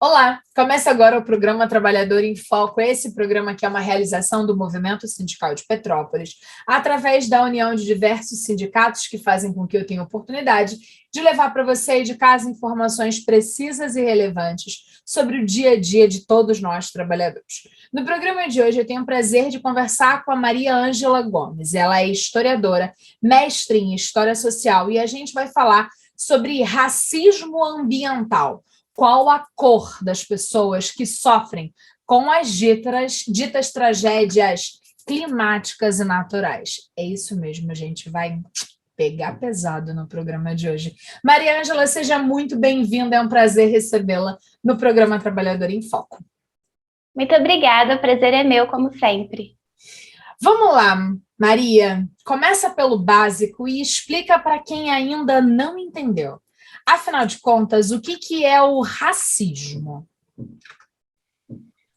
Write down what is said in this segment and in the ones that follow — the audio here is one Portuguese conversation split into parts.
Olá, começa agora o programa Trabalhador em Foco. Esse programa aqui é uma realização do Movimento Sindical de Petrópolis, através da união de diversos sindicatos que fazem com que eu tenha oportunidade de levar para você aí de casa informações precisas e relevantes sobre o dia a dia de todos nós trabalhadores. No programa de hoje eu tenho o prazer de conversar com a Maria Ângela Gomes. Ela é historiadora, mestre em História Social e a gente vai falar sobre racismo ambiental. Qual a cor das pessoas que sofrem com as ditas tragédias climáticas e naturais? É isso mesmo, a gente vai pegar pesado no programa de hoje. Maria Ângela, seja muito bem-vinda, é um prazer recebê-la no programa Trabalhador em Foco. Muito obrigada, o prazer é meu, como sempre. Vamos lá, Maria, começa pelo básico e explica para quem ainda não entendeu. Afinal de contas, o que é o racismo?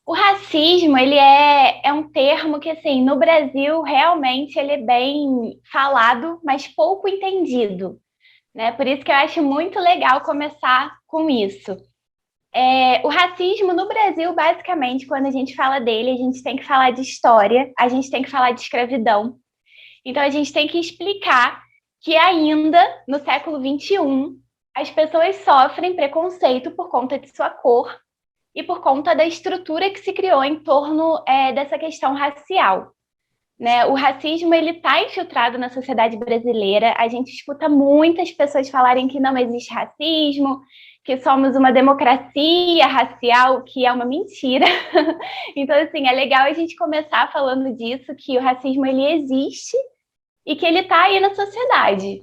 O racismo, ele é um termo que, assim, no Brasil, realmente, ele é bem falado, mas pouco entendido, né? Por isso que eu acho muito legal começar com isso. O racismo no Brasil, basicamente, quando a gente fala dele, a gente tem que falar de história, a gente tem que falar de escravidão. Então, a gente tem que explicar que ainda, no século XXI, as pessoas sofrem preconceito por conta de sua cor, e por conta da estrutura que se criou em torno dessa questão racial. Né? O racismo ele está infiltrado na sociedade brasileira. A gente escuta muitas pessoas falarem que não existe racismo, que somos uma democracia racial, que é uma mentira. Então, assim, é legal a gente começar falando disso, que o racismo ele existe e que ele está aí na sociedade,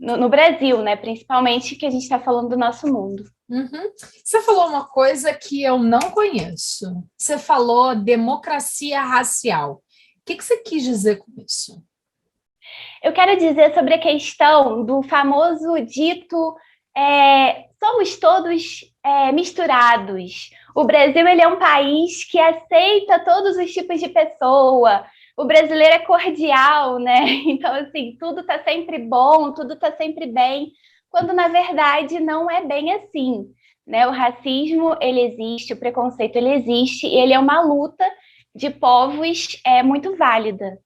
no Brasil, né? Principalmente que a gente está falando do nosso mundo. Uhum. Você falou uma coisa que eu não conheço. Você falou democracia racial. O que você quis dizer com isso? Eu quero dizer sobre a questão do famoso dito somos todos misturados. O Brasil ele é um país que aceita todos os tipos de pessoa. O brasileiro é cordial, né? Então, assim, tudo está sempre bom, tudo está sempre bem, quando na verdade não é bem assim. Né? O racismo ele existe, o preconceito ele existe, e ele é uma luta de povos muito válida.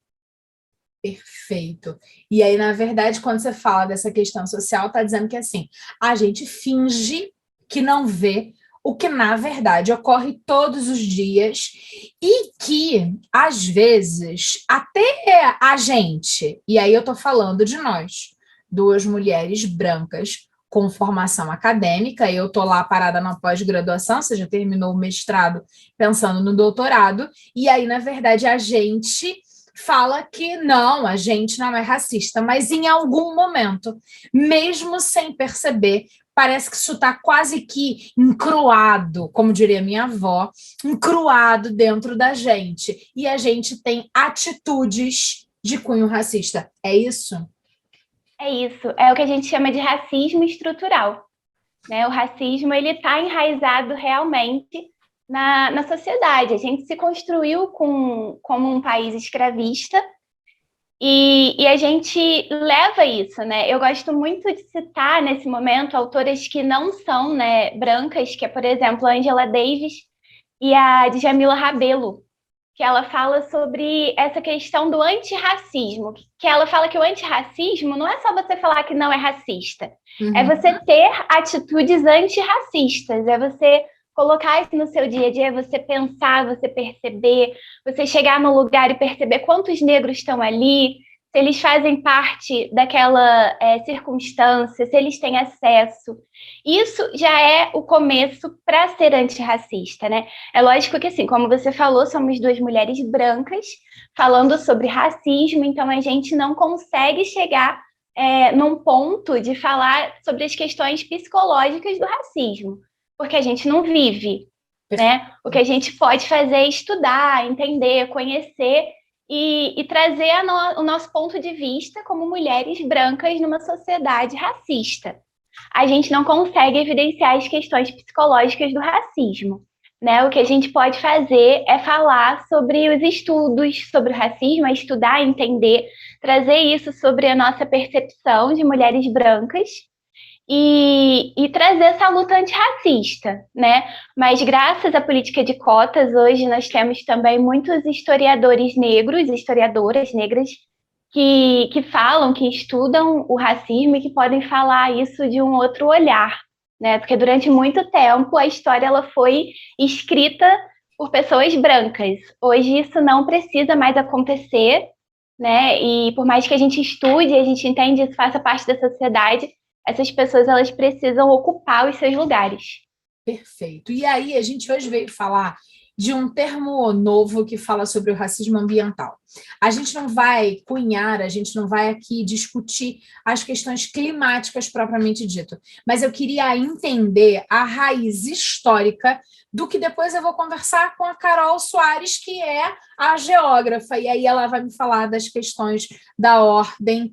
Perfeito. E aí, na verdade, quando você fala dessa questão social, está dizendo que assim, a gente finge que não vê o que na verdade ocorre todos os dias e que, às vezes, até a gente, e aí eu estou falando de nós, duas mulheres brancas com formação acadêmica, eu estou lá parada na pós-graduação, você já terminou o mestrado pensando no doutorado, e aí, na verdade, a gente fala que não, a gente não é racista, mas em algum momento, mesmo sem perceber, parece que isso está quase que encruado, como diria minha avó, encruado dentro da gente. E a gente tem atitudes de cunho racista. É isso? É isso, é o que a gente chama de racismo estrutural. Né? O racismo ele está enraizado realmente na sociedade. A gente se construiu como um país escravista e a gente leva isso, né? Eu gosto muito de citar nesse momento autoras que não são, né, brancas, que é, por exemplo, a Angela Davis e a Djamila Rabelo, que ela fala sobre essa questão do antirracismo, que ela fala que o antirracismo não é só você falar que não é racista, é Uhum. você ter atitudes antirracistas, é você colocar isso no seu dia a dia, é você pensar, você perceber, você chegar no lugar e perceber quantos negros estão ali, se eles fazem parte daquela circunstância, se eles têm acesso. Isso já é o começo para ser antirracista, né? É lógico que, assim, como você falou, somos duas mulheres brancas falando sobre racismo, então a gente não consegue chegar num ponto de falar sobre as questões psicológicas do racismo, porque a gente não vive, né? O que a gente pode fazer é estudar, entender, conhecer e trazer o nosso ponto de vista como mulheres brancas numa sociedade racista. A gente não consegue evidenciar as questões psicológicas do racismo. Né? O que a gente pode fazer é falar sobre os estudos sobre o racismo, é estudar, entender, trazer isso sobre a nossa percepção de mulheres brancas e trazer essa luta antirracista, né? Mas graças à política de cotas, hoje nós temos também muitos historiadores negros, historiadoras negras, que falam, que estudam o racismo e que podem falar isso de um outro olhar, né? Porque durante muito tempo a história ela foi escrita por pessoas brancas. Hoje isso não precisa mais acontecer, né? E por mais que a gente estude, a gente entende isso faça parte da sociedade, essas pessoas elas precisam ocupar os seus lugares. Perfeito. E aí, a gente hoje veio falar de um termo novo que fala sobre o racismo ambiental. A gente não vai cunhar, a gente não vai aqui discutir as questões climáticas propriamente dito, mas eu queria entender a raiz histórica do que depois eu vou conversar com a Carol Soares, que é a geógrafa, e aí ela vai me falar das questões da ordem,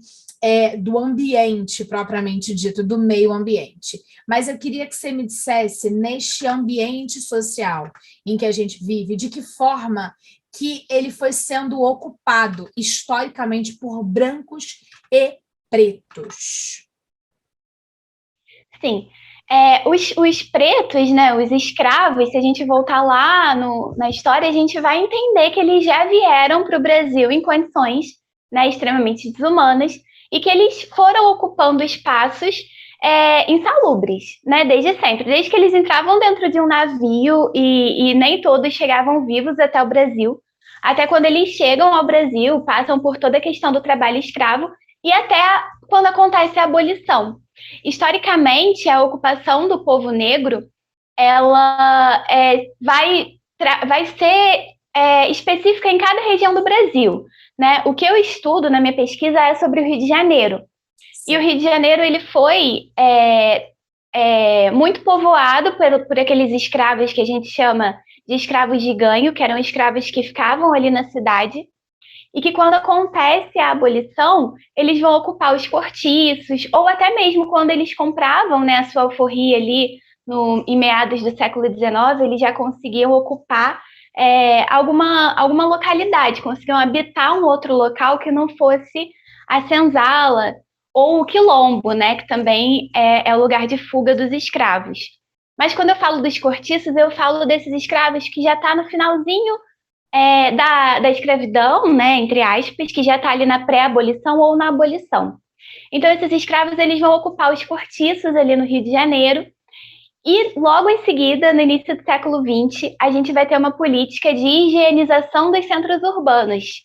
do ambiente propriamente dito, do meio ambiente. Mas eu queria que você me dissesse, neste ambiente social em que a gente vive, de que forma que ele foi sendo ocupado historicamente por brancos e pretos. Sim. Os pretos, né, os escravos, se a gente voltar lá na história, a gente vai entender que eles já vieram para o Brasil em condições, né, extremamente desumanas e que eles foram ocupando espaços insalubres, né, desde sempre. Desde que eles entravam dentro de um navio e nem todos chegavam vivos até o Brasil. Até quando eles chegam ao Brasil, passam por toda a questão do trabalho escravo e até quando acontece a abolição. Historicamente, a ocupação do povo negro ela vai ser específica em cada região do Brasil, né? O que eu estudo na minha pesquisa é sobre o Rio de Janeiro. E o Rio de Janeiro ele foi muito povoado por aqueles escravos que a gente chama de escravos de ganho, que eram escravos que ficavam ali na cidade e que quando acontece a abolição, eles vão ocupar os cortiços, ou até mesmo quando eles compravam, né, a sua alforria ali em meados do século XIX, eles já conseguiam ocupar alguma localidade, conseguiam habitar um outro local que não fosse a senzala ou o quilombo, né, que também é o lugar de fuga dos escravos. Mas quando eu falo dos cortiços, eu falo desses escravos que já está no finalzinho da escravidão, né, entre aspas, que já está ali na pré-abolição ou na abolição. Então, esses escravos eles vão ocupar os cortiços ali no Rio de Janeiro, e logo em seguida, no início do século XX, a gente vai ter uma política de higienização dos centros urbanos,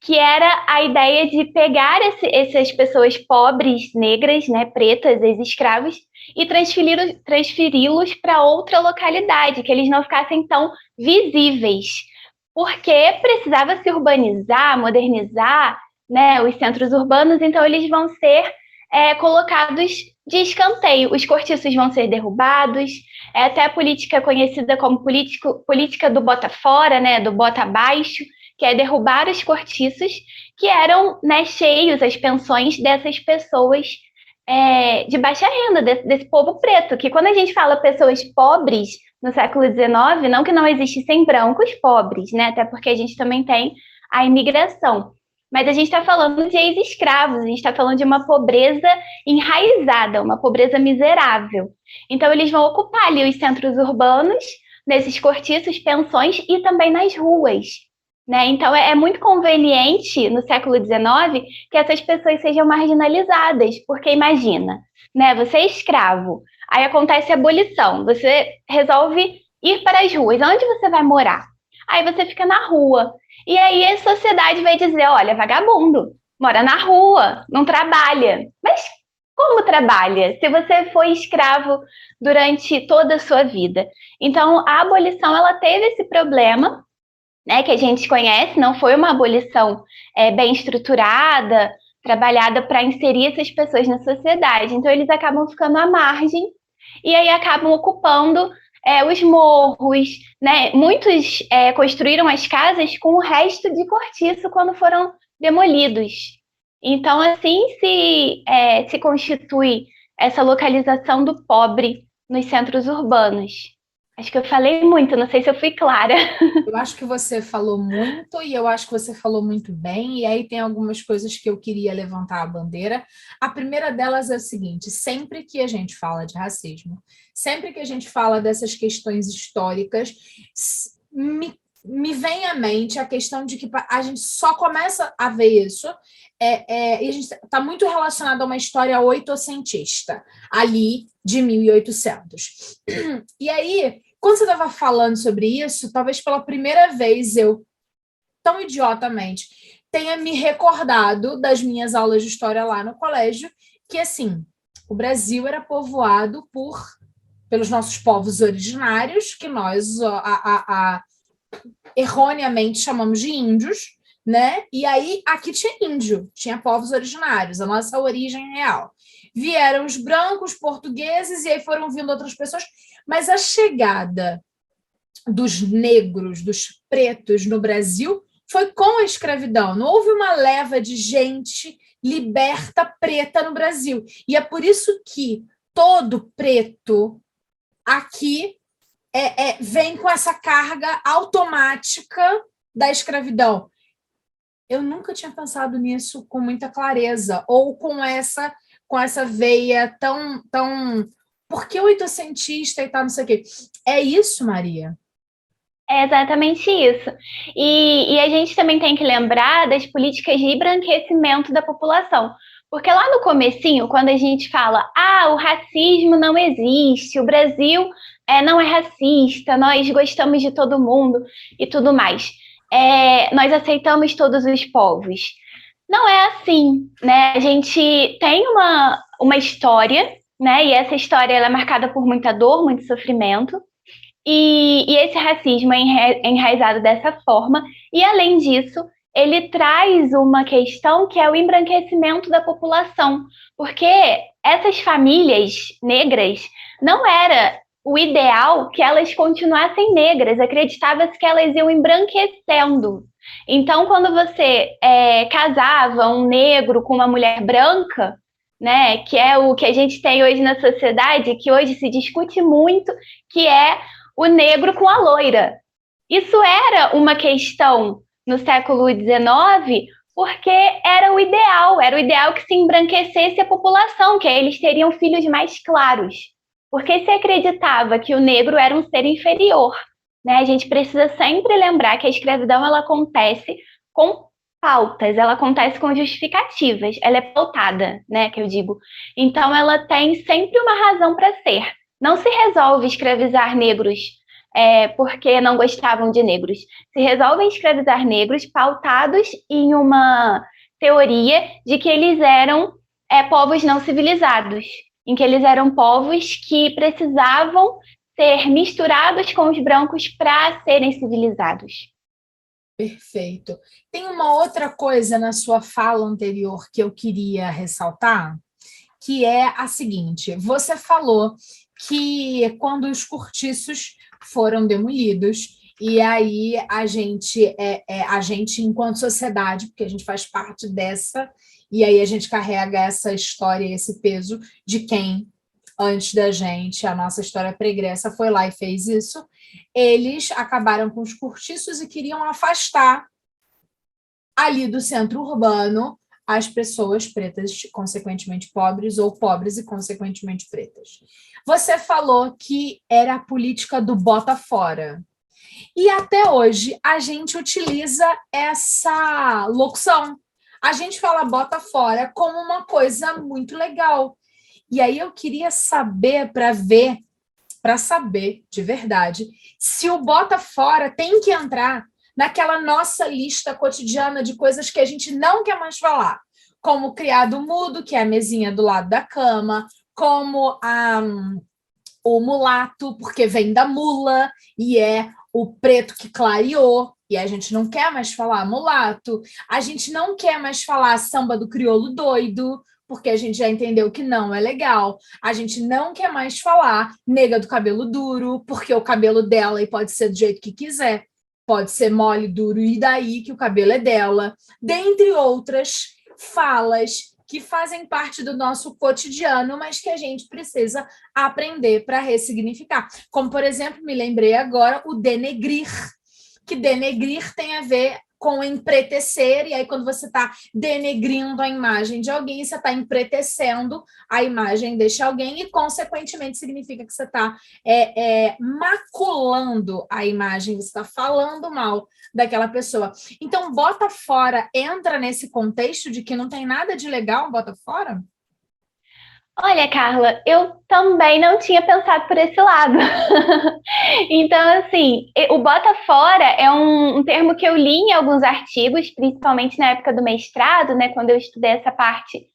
que era a ideia de pegar essas pessoas pobres, negras, né, pretas, ex-escravos, e transferi-los para outra localidade, que eles não ficassem tão visíveis, porque precisava se urbanizar, modernizar, né, os centros urbanos, então eles vão ser colocados de escanteio. Os cortiços vão ser derrubados, até a política conhecida como política do bota fora, né, do bota abaixo, que é derrubar os cortiços que eram, né, cheios, as pensões dessas pessoas de baixa renda, desse povo preto, que quando a gente fala pessoas pobres no século XIX, não que não existissem brancos pobres, né, até porque a gente também tem a imigração, mas a gente está falando de ex-escravos, a gente está falando de uma pobreza enraizada, uma pobreza miserável. Então eles vão ocupar ali os centros urbanos, nesses cortiços, pensões e também nas ruas. Né? Então, é muito conveniente no século XIX que essas pessoas sejam marginalizadas, porque imagina, né? Você é escravo, aí acontece a abolição, você resolve ir para as ruas, onde você vai morar? Aí você fica na rua, e aí a sociedade vai dizer, olha, vagabundo, mora na rua, não trabalha. Mas como trabalha se você foi escravo durante toda a sua vida? Então, a abolição, ela teve esse problema, né, que a gente conhece, não foi uma abolição bem estruturada, trabalhada para inserir essas pessoas na sociedade. Então, eles acabam ficando à margem e aí acabam ocupando os morros, né? Muitos construíram as casas com o resto de cortiço quando foram demolidos. Então, assim se constitui essa localização do pobre nos centros urbanos. Acho que eu falei muito, não sei se eu fui clara. Eu acho que você falou muito e eu acho que você falou muito bem, e aí tem algumas coisas que eu queria levantar a bandeira. A primeira delas é o seguinte: sempre que a gente fala de racismo, sempre que a gente fala dessas questões históricas, me vem à mente a questão de que a gente só começa a ver isso, e a gente está muito relacionado a uma história oitocentista, ali de 1800. E aí, quando você estava falando sobre isso, talvez pela primeira vez eu, tão idiotamente, tenha me recordado das minhas aulas de história lá no colégio, que assim, o Brasil era povoado pelos nossos povos originários, que nós erroneamente chamamos de índios, né? E aí aqui tinha índio, tinha povos originários, a nossa origem real. Vieram os brancos, portugueses, e aí foram vindo outras pessoas, mas a chegada dos negros, dos pretos no Brasil foi com a escravidão. Não houve uma leva de gente liberta preta no Brasil. E é por isso que todo preto aqui vem com essa carga automática da escravidão. Eu nunca tinha pensado nisso com muita clareza, ou com essa veia tão por que oitocentista e tal, não sei o quê. É isso, Maria? É exatamente isso. E a gente também tem que lembrar das políticas de embranquecimento da população. Porque lá no comecinho, quando a gente fala, o racismo não existe, o Brasil não é racista, nós gostamos de todo mundo e tudo mais. Nós aceitamos todos os povos. Não é assim, né? A gente tem uma história, né? E essa história ela é marcada por muita dor, muito sofrimento. E esse racismo é enraizado dessa forma, e além disso, ele traz uma questão que é o embranquecimento da população, porque essas famílias negras não era o ideal que elas continuassem negras, acreditava-se que elas iam embranquecendo. Então, quando você casava um negro com uma mulher branca, né, que é o que a gente tem hoje na sociedade, que hoje se discute muito, que é o negro com a loira. Isso era uma questão no século XIX, porque era o ideal que se embranquecesse a população, que aí eles teriam filhos mais claros. Porque se acreditava que o negro era um ser inferior, né? A gente precisa sempre lembrar que a escravidão ela acontece com pautas, ela acontece com justificativas, ela é pautada, né, que eu digo. Então ela tem sempre uma razão para ser. Não se resolve escravizar negros porque não gostavam de negros. Se resolvem escravizar negros pautados em uma teoria de que eles eram povos não civilizados, em que eles eram povos que precisavam ser misturados com os brancos para serem civilizados. Perfeito. Tem uma outra coisa na sua fala anterior que eu queria ressaltar, que é a seguinte: você falou que quando os cortiços foram demolidos, e aí a gente enquanto sociedade, porque a gente faz parte dessa, e aí a gente carrega essa história, esse peso de quem antes da gente, a nossa história pregressa foi lá e fez isso, eles acabaram com os cortiços e queriam afastar ali do centro urbano as pessoas pretas, consequentemente pobres, ou pobres e consequentemente pretas. Você falou que era a política do bota fora. E até hoje a gente utiliza essa locução. A gente fala bota fora como uma coisa muito legal. E aí eu queria saber para saber de verdade, se o bota fora tem que entrar naquela nossa lista cotidiana de coisas que a gente não quer mais falar, como o criado mudo, que é a mesinha do lado da cama, como o mulato, porque vem da mula, e é o preto que clareou, e a gente não quer mais falar mulato, a gente não quer mais falar samba do crioulo doido, porque a gente já entendeu que não é legal. A gente não quer mais falar nega do cabelo duro, porque o cabelo dela e pode ser do jeito que quiser. Pode ser mole, duro, e daí que o cabelo é dela. Dentre outras falas que fazem parte do nosso cotidiano, mas que a gente precisa aprender para ressignificar. Como, por exemplo, me lembrei agora o denegrir, que denegrir tem a ver com empretecer, e aí quando você está denegrindo a imagem de alguém, você está empretecendo a imagem deste alguém e, consequentemente, significa que você está maculando a imagem, você está falando mal daquela pessoa. Então, bota fora entra nesse contexto de que não tem nada de legal, bota fora? Olha, Carla, eu também não tinha pensado por esse lado. Então, assim, o bota fora é um termo que eu li em alguns artigos, principalmente na época do mestrado, né, quando eu estudei essa parte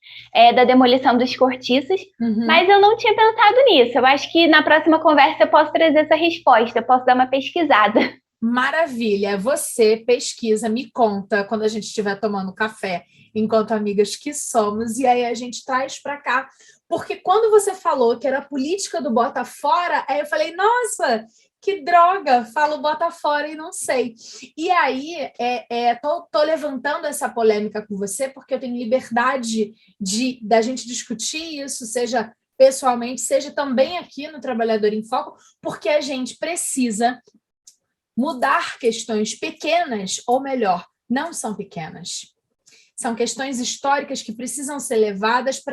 da demolição dos cortiços, mas eu não tinha pensado nisso. Eu acho que na próxima conversa eu posso trazer essa resposta, eu posso dar uma pesquisada. Maravilha, você pesquisa, me conta quando a gente estiver tomando café, enquanto amigas que somos, e aí a gente traz para cá. Porque quando você falou que era a política do bota fora, aí eu falei, nossa, que droga, falo bota fora e não sei. E aí, tô levantando essa polêmica com você, porque eu tenho liberdade da gente discutir isso, seja pessoalmente, seja também aqui no Trabalhador em Foco, porque a gente precisa mudar questões pequenas, ou melhor, não são pequenas. São questões históricas que precisam ser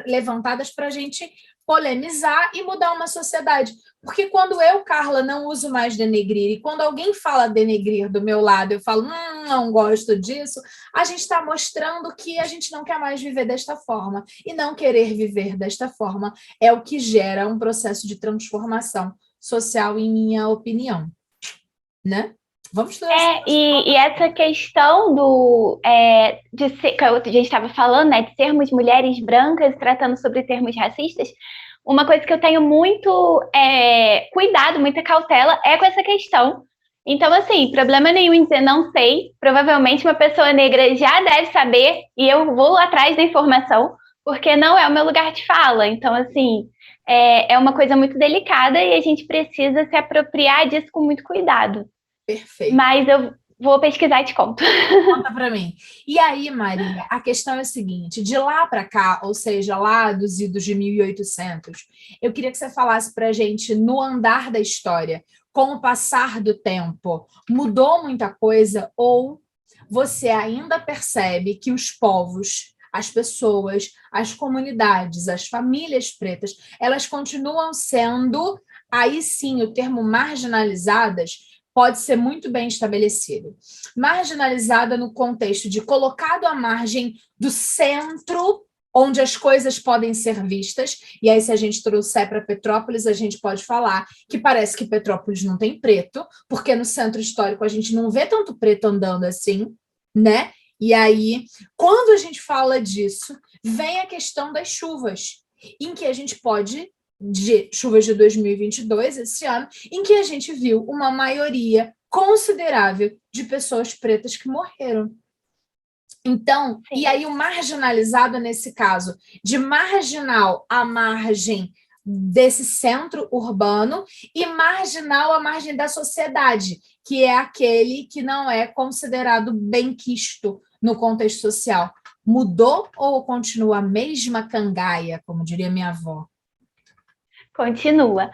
levantadas para a gente polemizar e mudar uma sociedade. Porque quando eu, Carla, não uso mais denegrir, e quando alguém fala denegrir do meu lado, eu falo, não gosto disso, a gente está mostrando que a gente não quer mais viver desta forma. E não querer viver desta forma é o que gera um processo de transformação social, em minha opinião. Né? Vamos estudar e essa questão de ser, que a gente estava falando, né, de sermos mulheres brancas, tratando sobre termos racistas, uma coisa que eu tenho muito cuidado, muita cautela, é com essa questão. Então, assim, problema nenhum em dizer não sei, provavelmente uma pessoa negra já deve saber, e eu vou atrás da informação, porque não é o meu lugar de fala. Então, assim, é uma coisa muito delicada e a gente precisa se apropriar disso com muito cuidado. Perfeito. Mas eu vou pesquisar e te conto. Conta para mim. E aí, Maria, a questão é a seguinte, de lá para cá, ou seja, lá dos idos de 1800, eu queria que você falasse para a gente, no andar da história, com o passar do tempo, mudou muita coisa ou você ainda percebe que os povos, as pessoas, as comunidades, as famílias pretas, elas continuam sendo, aí sim, o termo marginalizadas pode ser muito bem estabelecido. Marginalizada no contexto de colocado à margem do centro, onde as coisas podem ser vistas, e aí se a gente trouxer para Petrópolis, a gente pode falar que parece que Petrópolis não tem preto, porque no centro histórico a gente não vê tanto preto andando assim, né? E aí, quando a gente fala disso, vem a questão das chuvas, em que a gente pode de chuvas de 2022, esse ano, em que a gente viu uma maioria considerável de pessoas pretas que morreram. Então, Sim. E aí o marginalizado nesse caso, de marginal à margem desse centro urbano e marginal à margem da sociedade, que é aquele que não é considerado benquisto no contexto social. Mudou ou continua a mesma cangaia, como diria minha avó? Continua.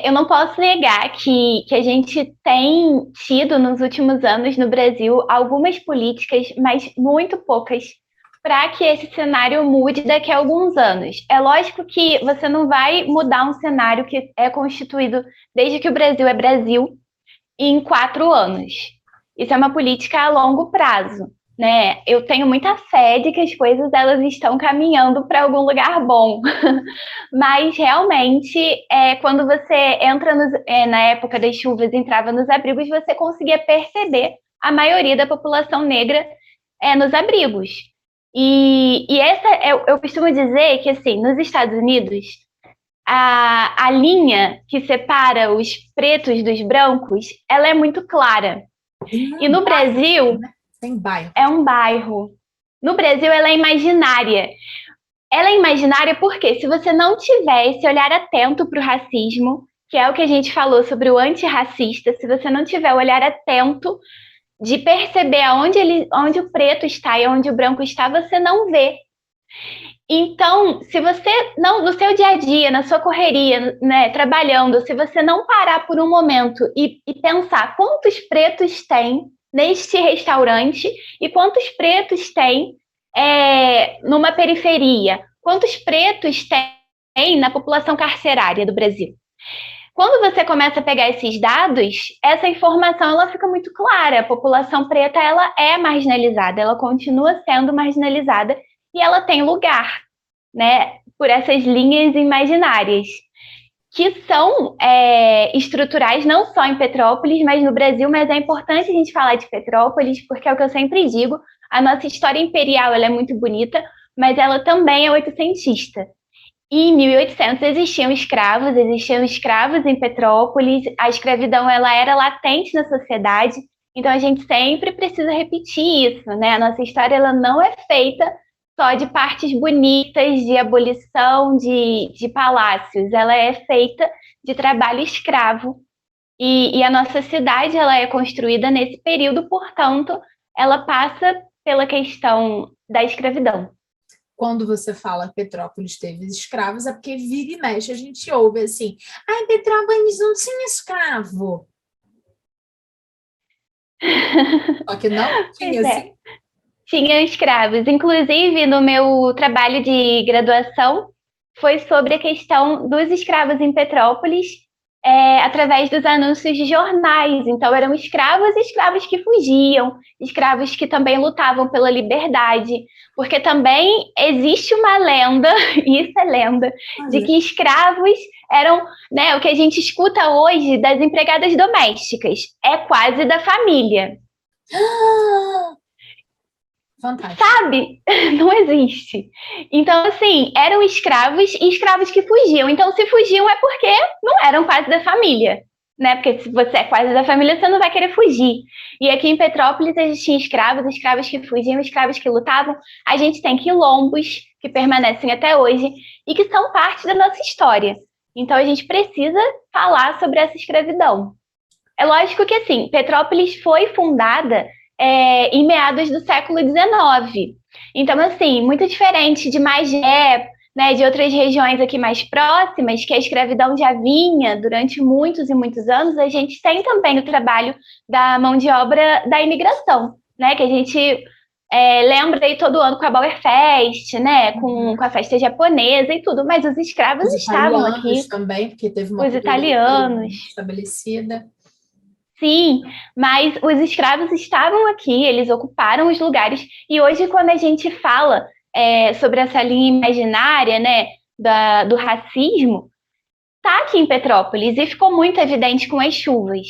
Eu não posso negar que a gente tem tido nos últimos anos no Brasil algumas políticas, mas muito poucas, para que esse cenário mude daqui a alguns anos. É lógico que você não vai mudar um cenário que é constituído desde que o Brasil é Brasil em 4 anos. Isso é uma política a longo prazo. Né? Eu tenho muita fé de que as coisas elas estão caminhando para algum lugar bom, mas realmente quando você entra na época das chuvas, entrava nos abrigos, você conseguia perceber a maioria da população negra nos abrigos. E essa eu costumo dizer que assim, nos Estados Unidos a linha que separa os pretos dos brancos, ela é muito clara. E no Brasil tem bairro. É um bairro. No Brasil, ela é imaginária. Ela é imaginária porque, se você não tiver esse olhar atento para o racismo, que é o que a gente falou sobre o antirracista, se você não tiver o olhar atento de perceber onde o preto está e onde o branco está, você não vê. Então, se você não, no seu dia a dia, na sua correria, né, trabalhando, se você não parar por um momento e pensar quantos pretos tem neste restaurante e quantos pretos tem numa periferia, quantos pretos tem na população carcerária do Brasil. Quando você começa a pegar esses dados, essa informação ela fica muito clara. A população preta ela é marginalizada, ela continua sendo marginalizada e ela tem lugar, né, por essas linhas imaginárias, que são estruturais não só em Petrópolis, mas no Brasil. Mas é importante a gente falar de Petrópolis, porque é o que eu sempre digo, a nossa história imperial ela é muito bonita, mas ela também é oitocentista. E em 1800 existiam escravos em Petrópolis, a escravidão ela era latente na sociedade, então a gente sempre precisa repetir isso, né? A nossa história ela não é feita só de partes bonitas, de abolição de palácios, ela é feita de trabalho escravo. E a nossa cidade ela é construída nesse período, portanto, ela passa pela questão da escravidão. Quando você fala Petrópolis teve escravos, é porque vira e mexe, a gente ouve assim, em Petrópolis não tinha escravo. Só que não tinha, Pois é. assim. Tinha escravos. Inclusive, no meu trabalho de graduação, foi sobre a questão dos escravos em Petrópolis, através dos anúncios de jornais. Então, eram escravos e escravos que fugiam, escravos que também lutavam pela liberdade, porque também existe uma lenda, e isso é lenda, de Olha. que escravos eram, né, o que a gente escuta hoje das empregadas domésticas, é quase da família. Fantástico. Sabe? Não existe. Então, assim, eram escravos e escravos que fugiam. Então, se fugiam é porque não eram quase da família, né? Porque se você é quase da família, você não vai querer fugir. E aqui em Petrópolis existiam escravos, escravos que fugiam, escravos que lutavam. A gente tem quilombos que permanecem até hoje e que são parte da nossa história. Então, a gente precisa falar sobre essa escravidão. É lógico que, assim, Petrópolis foi fundada em meados do século XIX. Então, assim, muito diferente de Magé, né, de outras regiões aqui mais próximas, que a escravidão já vinha durante muitos e muitos anos, a gente tem também o trabalho da mão de obra da imigração, né, que a gente lembra aí todo ano com a Bauerfest, né, com a festa japonesa e tudo, mas os escravos Os estavam italianos aqui, também, porque teve uma os cultura italiana italianos. estabelecida. Sim, mas os escravos estavam aqui, eles ocuparam os lugares, e hoje, quando a gente fala sobre essa linha imaginária, né, do racismo, tá aqui em Petrópolis e ficou muito evidente com as chuvas.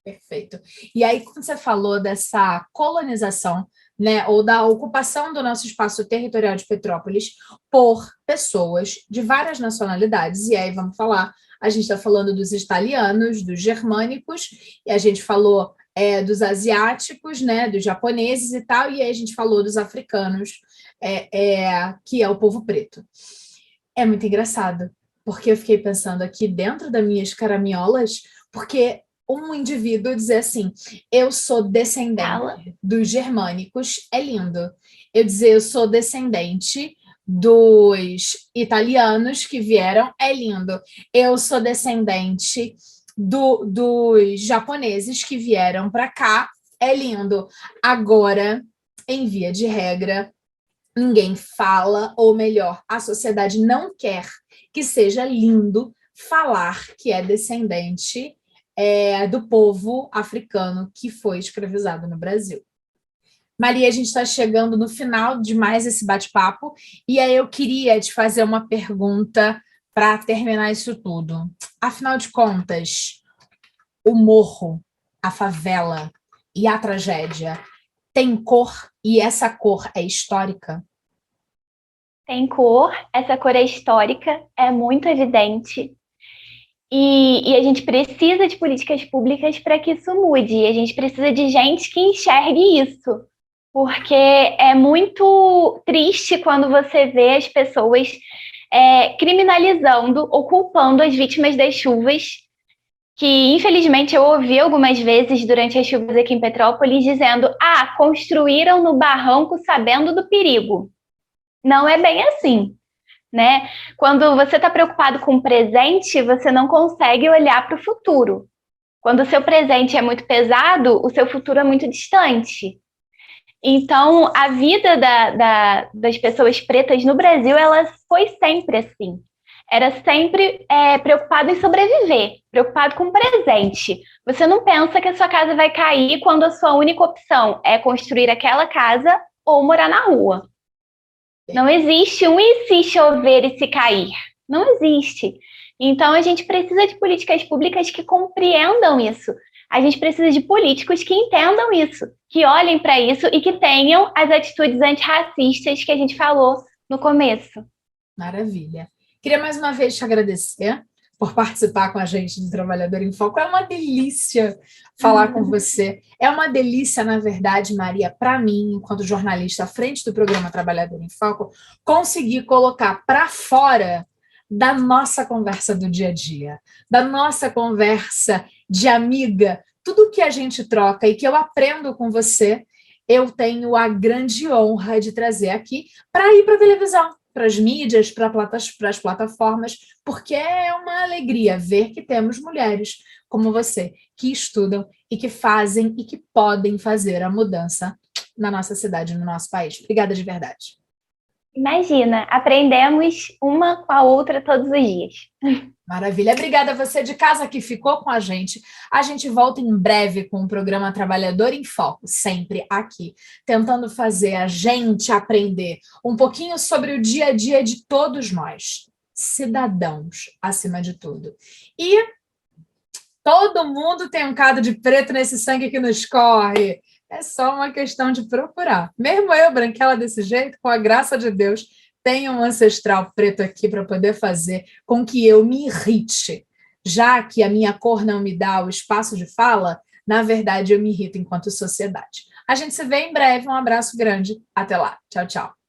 Perfeito. E aí, quando você falou dessa colonização, né, ou da ocupação do nosso espaço territorial de Petrópolis por pessoas de várias nacionalidades, e aí vamos falar, a gente está falando dos italianos, dos germânicos, e a gente falou dos asiáticos, né, dos japoneses e tal, e aí a gente falou dos africanos, que é o povo preto. É muito engraçado, porque eu fiquei pensando aqui dentro das minhas caraminholas, porque um indivíduo dizer assim, eu sou Fala. descendente dos germânicos, é lindo. Eu dizer, eu sou descendente dos italianos que vieram, é lindo. Eu sou descendente dos japoneses que vieram para cá, é lindo. Agora, em via de regra, ninguém fala, ou melhor, a sociedade não quer que seja lindo falar que é descendente do povo africano que foi escravizado no Brasil. Maria, a gente está chegando no final de mais esse bate-papo, e aí eu queria te fazer uma pergunta para terminar isso tudo. Afinal de contas, o morro, a favela e a tragédia tem cor, e essa cor é histórica? Tem cor, essa cor é histórica, é muito evidente. E a gente precisa de políticas públicas para que isso mude. E a gente precisa de gente que enxergue isso. Porque é muito triste quando você vê as pessoas criminalizando ou culpando as vítimas das chuvas, que infelizmente eu ouvi algumas vezes durante as chuvas aqui em Petrópolis dizendo: construíram no barranco sabendo do perigo. não é bem assim, né? Quando você está preocupado com o presente, você não consegue olhar para o futuro. Quando o seu presente é muito pesado, o seu futuro é muito distante. Então, a vida das pessoas pretas no Brasil, ela foi sempre assim. Era sempre preocupado em sobreviver, preocupado com o presente. Você não pensa que a sua casa vai cair quando a sua única opção é construir aquela casa ou morar na rua. Não existe um e se chover e se cair. Não existe. Então, a gente precisa de políticas públicas que compreendam isso. A gente precisa de políticos que entendam isso, que olhem para isso e que tenham as atitudes antirracistas que a gente falou no começo. Maravilha. Queria mais uma vez te agradecer por participar com a gente do Trabalhador em Foco. É uma delícia falar com você. É uma delícia, na verdade, Maria, para mim, enquanto jornalista à frente do programa Trabalhador em Foco, conseguir colocar para fora da nossa conversa do dia a dia, da nossa conversa de amiga, tudo que a gente troca e que eu aprendo com você, eu tenho a grande honra de trazer aqui para ir para a televisão, para as mídias, para as plataformas, porque é uma alegria ver que temos mulheres como você, que estudam e que fazem e que podem fazer a mudança na nossa cidade, no nosso país. Obrigada de verdade. Imagina, aprendemos uma com a outra todos os dias. Maravilha. Obrigada a você de casa que ficou com a gente. A gente volta em breve com o programa Trabalhador em Foco, sempre aqui, tentando fazer a gente aprender um pouquinho sobre o dia a dia de todos nós, cidadãos, acima de tudo. E todo mundo tem um cado de preto nesse sangue que nos corre. É só uma questão de procurar. Mesmo eu, branquela desse jeito, com a graça de Deus, tenho um ancestral preto aqui para poder fazer com que eu me irrite. Já que a minha cor não me dá o espaço de fala, na verdade eu me irrito enquanto sociedade. A gente se vê em breve. Um abraço grande. Até lá. Tchau, tchau.